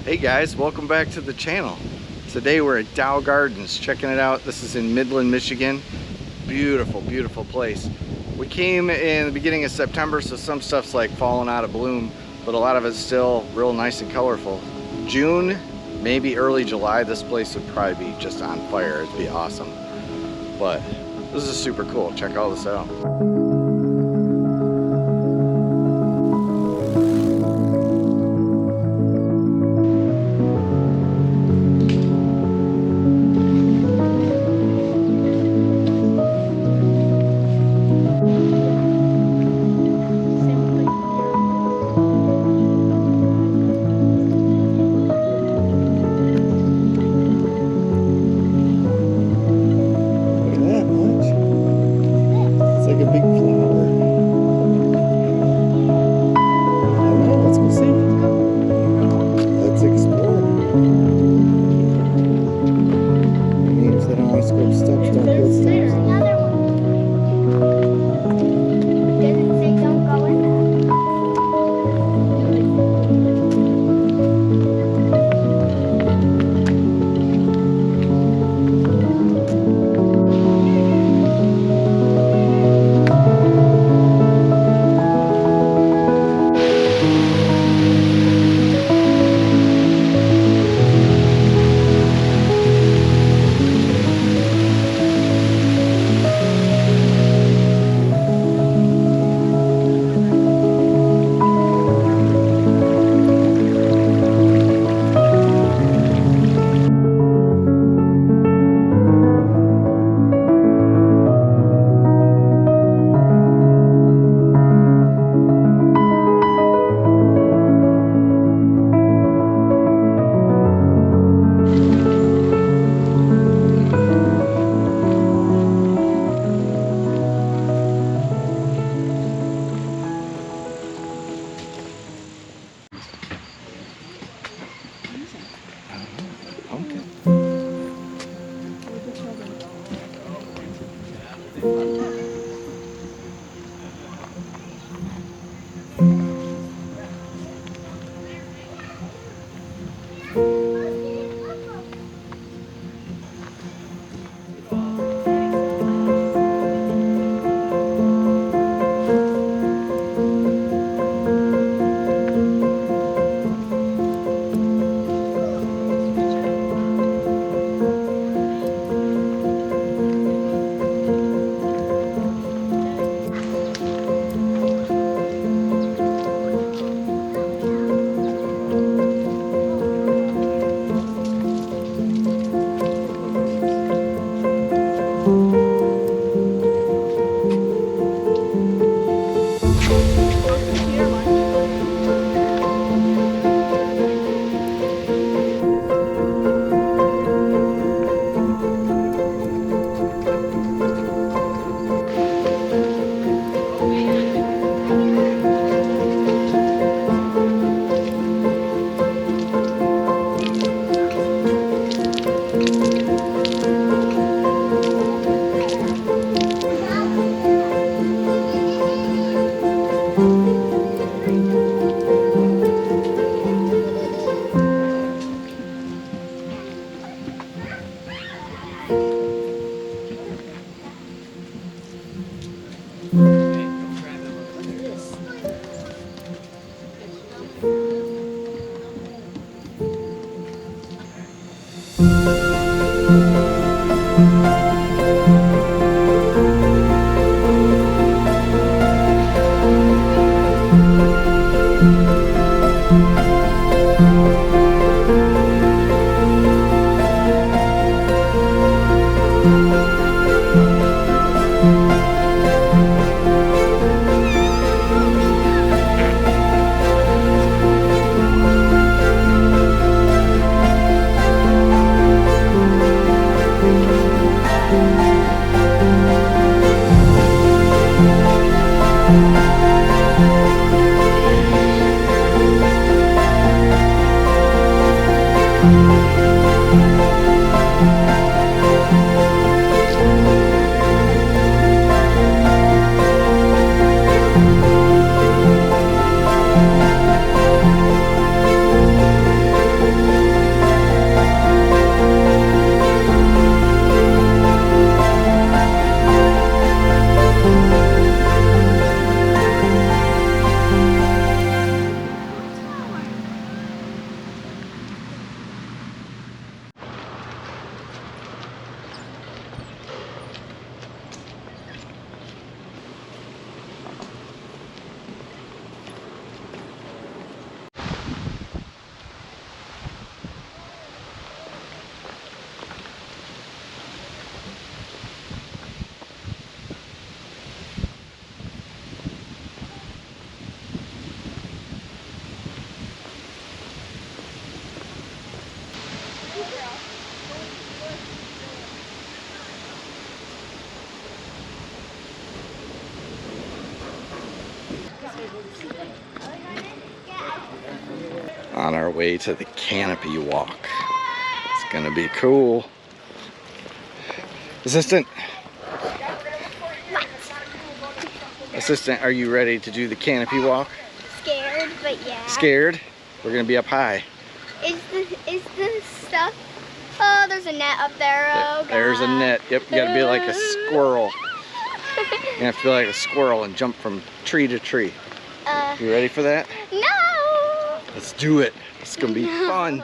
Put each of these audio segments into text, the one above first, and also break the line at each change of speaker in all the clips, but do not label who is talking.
Hey guys, welcome back to the channel. Today we're at Dow Gardens, checking it out. This is in Midland, Michigan. Beautiful, beautiful place. We came in the beginning of September, so some stuff's like falling out of bloom, but a lot of it's still real nice and colorful. June, maybe early July, this place would probably be just on fire. It'd be awesome. But this is super cool. Check all this out. way to the canopy walk. It's gonna be cool. Assistant. Assistant, are you ready to do the canopy walk?
Scared, but yeah.
Scared? We're gonna be up high.
Is the stuff? Oh, there's a net up there. Oh, God.
There's a net. Yep, you gotta be like a squirrel. You have to be like a squirrel and jump from tree to tree. You ready for that?
No!
Let's do it. It's gonna be fun.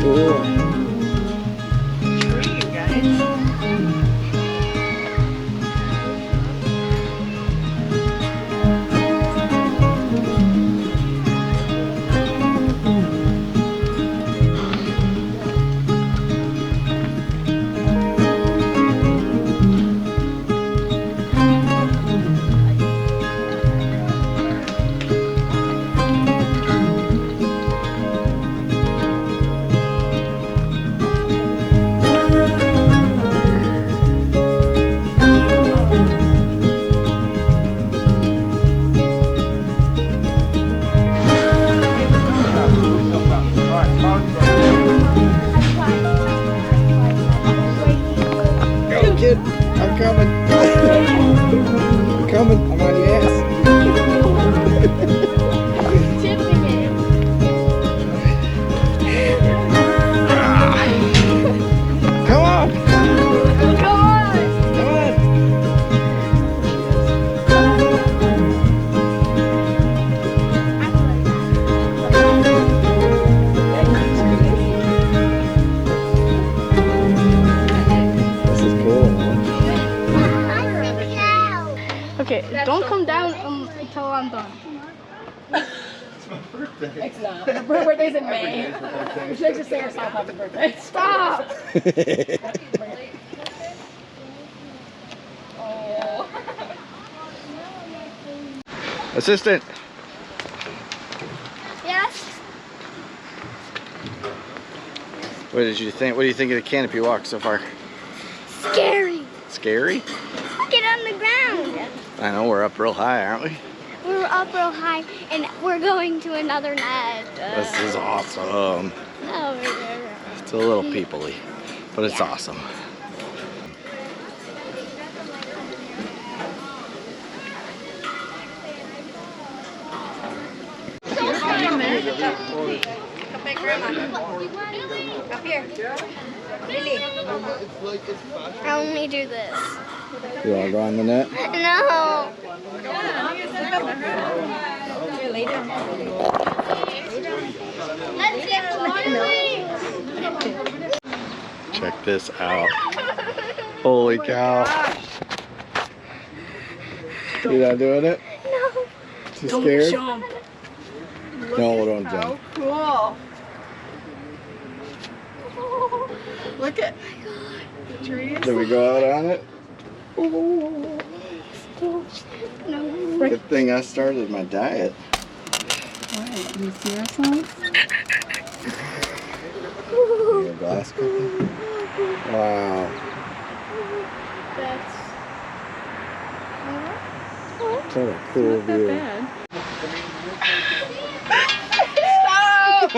Cool.
Tree, you guys.
Kid, I'm coming. I'm coming. I'm on your ass.
Tipping it.
Come on.
Come on.
Come on. This is cool.
Okay, don't come down until I'm done. It's not. Her birthday's in May. We should just say herself happy birthday. Stop! Oh.
Assistant.
Yes.
What did you think? What do you think of the canopy walk so far?
Scary.
Scary?
Get on the ground.
I know, we're up real high, aren't we?
We're up real high, and we're going to another net.
This is awesome.
Oh,
It's a little people-y, but it's awesome.
Up here. Lily.
I only do this.
You want to go on the net?
No. Let's get swimming.
Check this out. Holy cow. You're not doing it?
No.
Too scared?
Jump.
No, don't jump.
Cool. Look at the trees.
Did we go out on it?
No.
Good thing I started my diet.
What? Do you see ourselves?
Your glass cookie? Wow.
That's.
What a cool view.
Stop!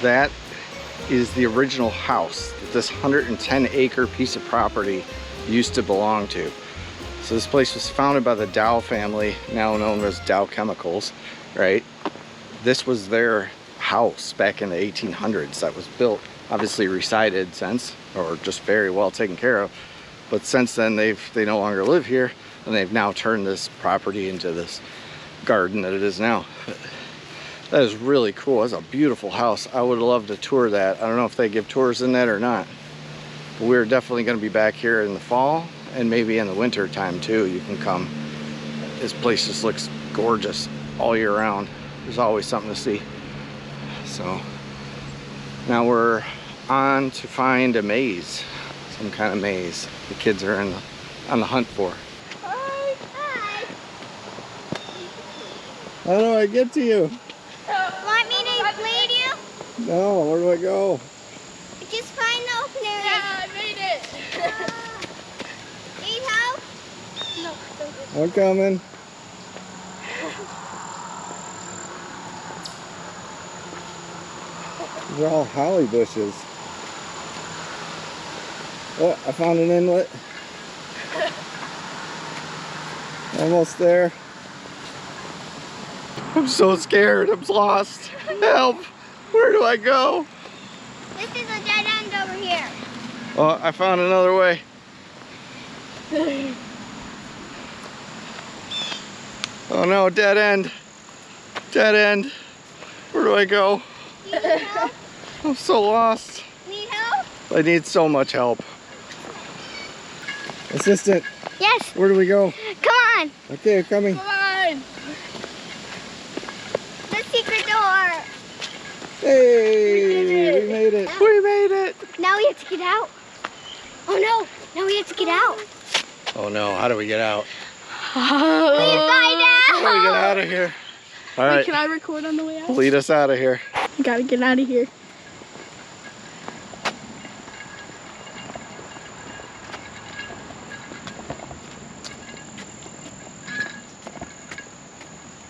that is the original house that this 110-acre piece of property used to belong to. So this place was founded by the Dow family, now known as Dow Chemicals, right? This was their house back in the 1800s that was built, obviously resided since, or just very well taken care of. But since then, they no longer live here, and they've now turned this property into this garden that it is now. That is really cool. That's a beautiful house. I would love to tour that. I don't know if they give tours in that or not. But we're definitely going to be back here in the fall and maybe in the winter time too. You can come. This place just looks gorgeous all year round. There's always something to see. So now we're on to find a maze, some kind of maze the kids are on the hunt for.
Hi. Hi.
How do I get to you?
Want me to lead you?
No, where do I go?
Just find the open area.
Yeah, I made it.
Need help? No.
I'm coming. These are all holly bushes. Oh, I found an inlet. Almost there. I'm so scared. I'm lost. Help! Where do I go?
This is a dead end over here.
Oh, I found another way. Oh no, dead end. Dead end. Where do I go?
Need help?
I'm so lost.
Need help?
I need so much help. Assistant,
Yes.
where do we go?
Come on.
Okay, I'm coming.
Come on.
The secret door.
Hey, we made it. We made it.
Now we have to get out. Oh no. Now we have to get out.
Oh no, how do we get out?
Please find
How do we get
out.
out of here? All
Wait,
right,
can I record on the way out?
lead us out of here.
I gotta get out of here.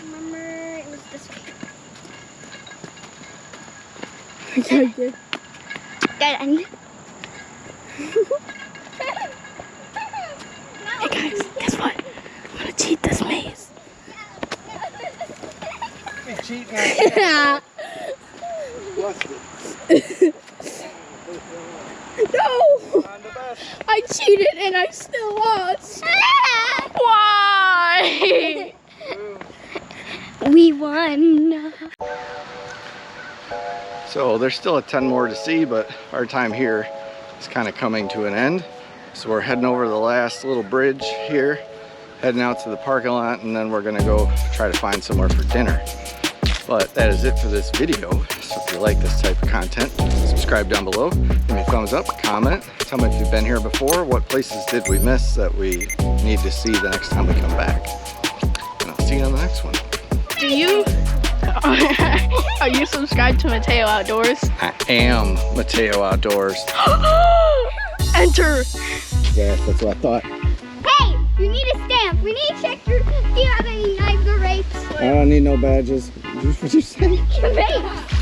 Remember, it was this way.
Okay, good.
Dead end.
Hey guys, guess what? I'm gonna cheat this maze.
Hey, cheating.
Yeah. No! I cheated and I still lost. Why?
We won.
So there's still a ton more to see, but our time here is kind of coming to an end. So we're heading over the last little bridge here, heading out to the parking lot, and then we're gonna go try to find somewhere for dinner. But that is it for this video. So if you like this type of content, subscribe down below, give me a thumbs up, comment, tell me if you've been here before, what places did we miss that we need to see the next time we come back. And I'll see you on the next one.
Do you? Are you subscribed to Mateo Outdoors?
I am Mateo Outdoors.
Enter.
Yeah, that's what I thought.
Hey, you need a stamp. We need to check your, do you have any knives or rapes?
I don't need no badges. What'd you say?
Rapes.